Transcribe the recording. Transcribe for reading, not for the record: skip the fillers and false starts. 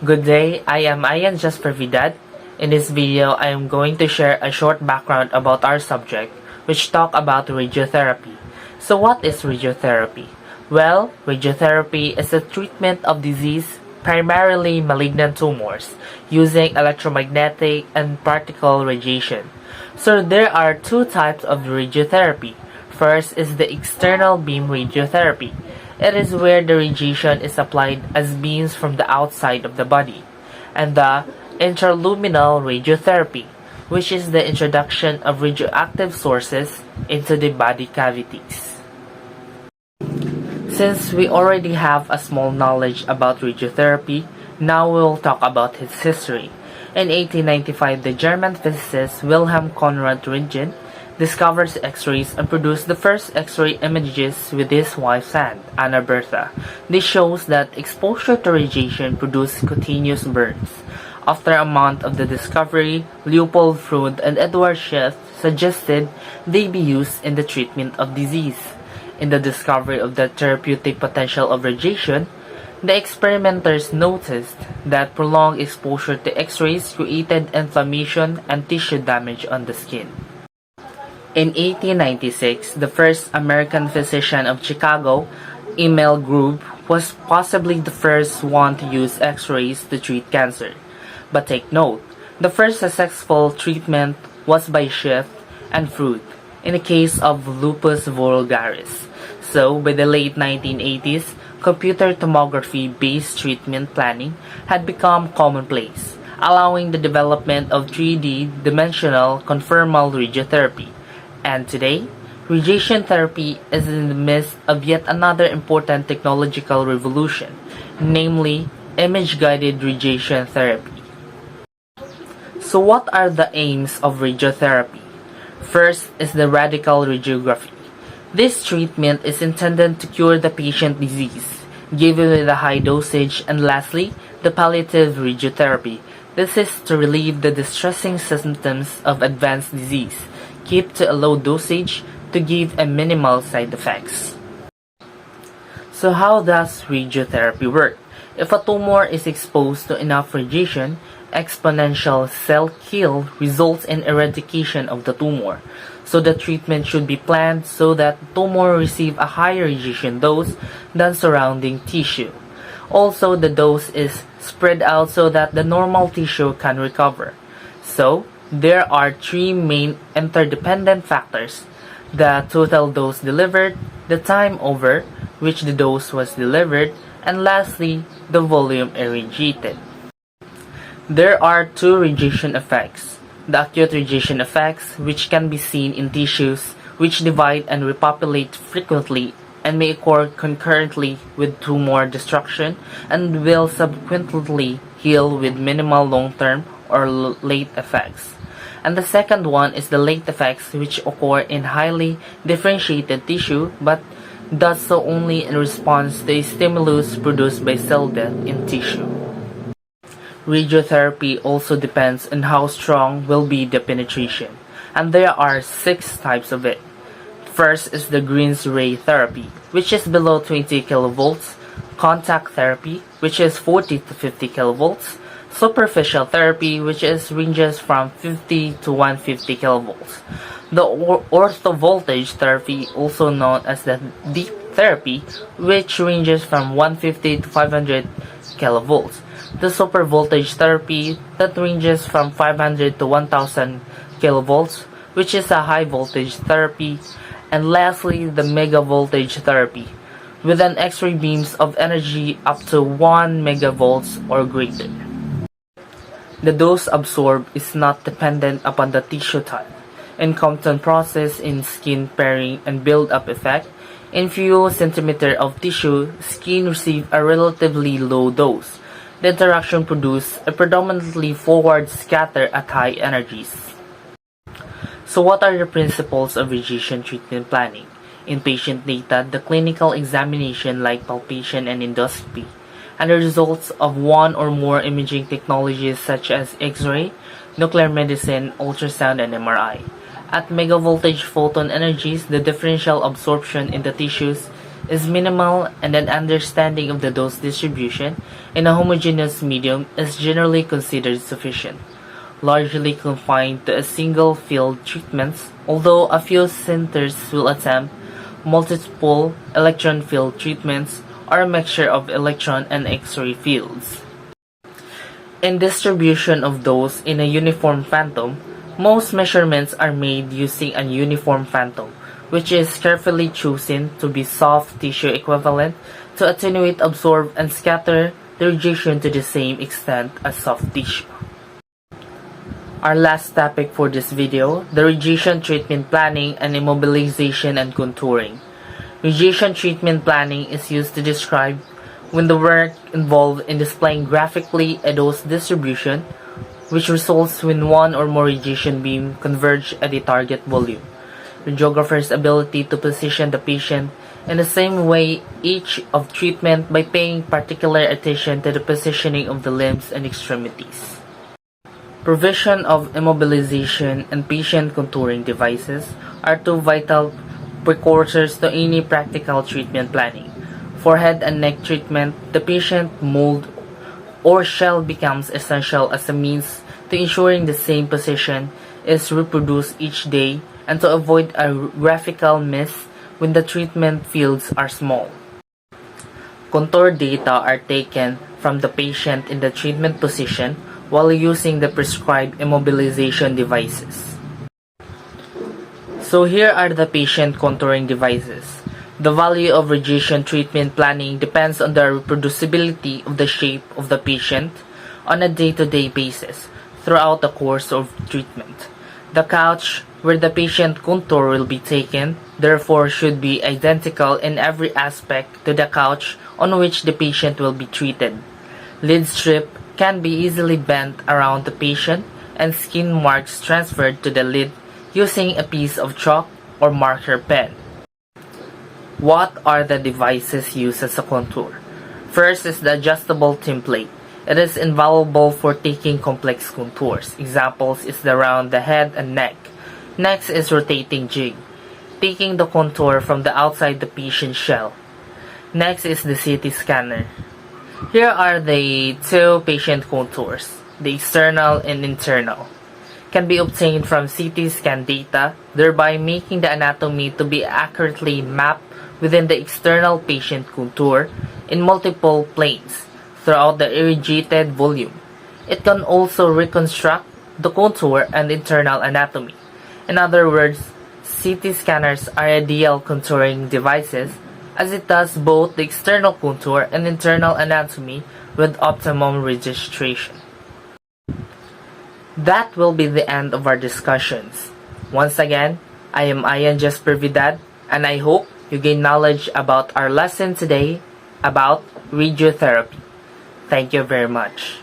Good day, I am Jaspher Vidad. In this video, I am going to share a short background about our subject, which talk about radiotherapy. So what is radiotherapy? Well, radiotherapy is a treatment of disease, primarily malignant tumors, using electromagnetic and particle radiation. So there are two types of radiotherapy. First is the external beam radiotherapy. It is where the radiation is applied as beams from the outside of the body. And the intraluminal radiotherapy, which is the introduction of radioactive sources into the body cavities. Since we already have a small knowledge about radiotherapy, now we will talk about its history. In 1895, the German physicist Wilhelm Conrad Röntgen discovers X-rays and produced the first X-ray images with his wife's hand, Anna Bertha. This shows that exposure to radiation produced cutaneous burns. After a month of the discovery, Leopold Freud and Edward Schiff suggested they be used in the treatment of disease. In the discovery of the therapeutic potential of radiation, the experimenters noticed that prolonged exposure to X-rays created inflammation and tissue damage on the skin. In 1896, the first American physician of Chicago, Emil Grube, was possibly the first one to use X-rays to treat cancer. But take note, the first successful treatment was by Schiff and Freud in the case of lupus vulgaris. So, by the late 1980s, computer tomography-based treatment planning had become commonplace, allowing the development of 3D dimensional conformal radiotherapy. And today, radiation therapy is in the midst of yet another important technological revolution, namely image-guided radiation therapy. So what are the aims of radiotherapy? First is the radical radiography. This treatment is intended to cure the patient disease, given with a high dosage, and lastly, the palliative radiotherapy. This is to relieve the distressing symptoms of advanced disease, keep to a low dosage to give a minimal side effects. So how does radiotherapy work? If a tumor is exposed to enough radiation, exponential cell kill results in eradication of the tumor. So the treatment should be planned so that the tumor receive a higher radiation dose than surrounding tissue. Also, the dose is spread out so that the normal tissue can recover. So, there are three main interdependent factors: the total dose delivered, the time over which the dose was delivered, and lastly, the volume irradiated. There are two radiation effects: the acute radiation effects, which can be seen in tissues which divide and repopulate frequently and may occur concurrently with tumor destruction and will subsequently heal with minimal long-term or late effects. And the second one is the late effects, which occur in highly differentiated tissue but does so only in response to a stimulus produced by cell death in tissue. Radiotherapy also depends on how strong will be the penetration, and there are 6 types of it. First is the Green's ray therapy, which is below 20 kilovolts, contact therapy, which is 40 to 50 kilovolts, superficial therapy, which ranges from 50 to 150 kilovolts. The orthovoltage therapy, also known as the deep therapy, which ranges from 150 to 500 kilovolts. The supervoltage therapy, that ranges from 500 to 1000 kilovolts, which is a high voltage therapy. And lastly, the megavoltage therapy, with an X-ray beams of energy up to 1 megavolts or greater. The dose absorbed is not dependent upon the tissue type. In Compton process in skin pairing and build-up effect, in few centimeters of tissue, skin receive a relatively low dose. The interaction produces a predominantly forward scatter at high energies. So what are the principles of radiation treatment planning? In patient data, the clinical examination like palpation and endoscopy, and the results of one or more imaging technologies such as X-ray, nuclear medicine, ultrasound, and MRI. At megavoltage photon energies, the differential absorption in the tissues is minimal and an understanding of the dose distribution in a homogeneous medium is generally considered sufficient, largely confined to a single field treatments, although a few centers will attempt multiple electron field treatments or a mixture of electron and X-ray fields. In distribution of dose in a uniform phantom, most measurements are made using a uniform phantom, which is carefully chosen to be soft tissue equivalent to attenuate, absorb, and scatter the radiation to the same extent as soft tissue. Our last topic for this video, the radiation treatment planning and immobilization and contouring. Radiation treatment planning is used to describe when the work involved in displaying graphically a dose distribution, which results when one or more radiation beam converge at the target volume. Radiographer's ability to position the patient in the same way each of treatment by paying particular attention to the positioning of the limbs and extremities. Provision of immobilization and patient contouring devices are two vital precursors to any practical treatment planning. For head and neck treatment, the patient mold or shell becomes essential as a means to ensuring the same position is reproduced each day and to avoid a graphical miss when the treatment fields are small. Contour data are taken from the patient in the treatment position while using the prescribed immobilization devices. So here are the patient contouring devices. The value of radiation treatment planning depends on the reproducibility of the shape of the patient on a day-to-day basis throughout the course of treatment. The couch where the patient contour will be taken, therefore, should be identical in every aspect to the couch on which the patient will be treated. Lid strip can be easily bent around the patient and skin marks transferred to the lid using a piece of chalk or marker pen. What are the devices used as a contour? First is the adjustable template. It is invaluable for taking complex contours. Examples is around the head and neck. Next is rotating jig, taking the contour from the outside the patient shell. Next is the CT scanner. Here are the two patient contours, the external and internal. Can be obtained from CT scan data, thereby making the anatomy to be accurately mapped within the external patient contour in multiple planes throughout the irradiated volume. It can also reconstruct the contour and internal anatomy. In other words, CT scanners are ideal contouring devices as it does both the external contour and internal anatomy with optimum registration. That will be the end of our discussions. Once again, I am Jaspher Vidad, and I hope you gain knowledge about our lesson today about radiotherapy. Thank you very much.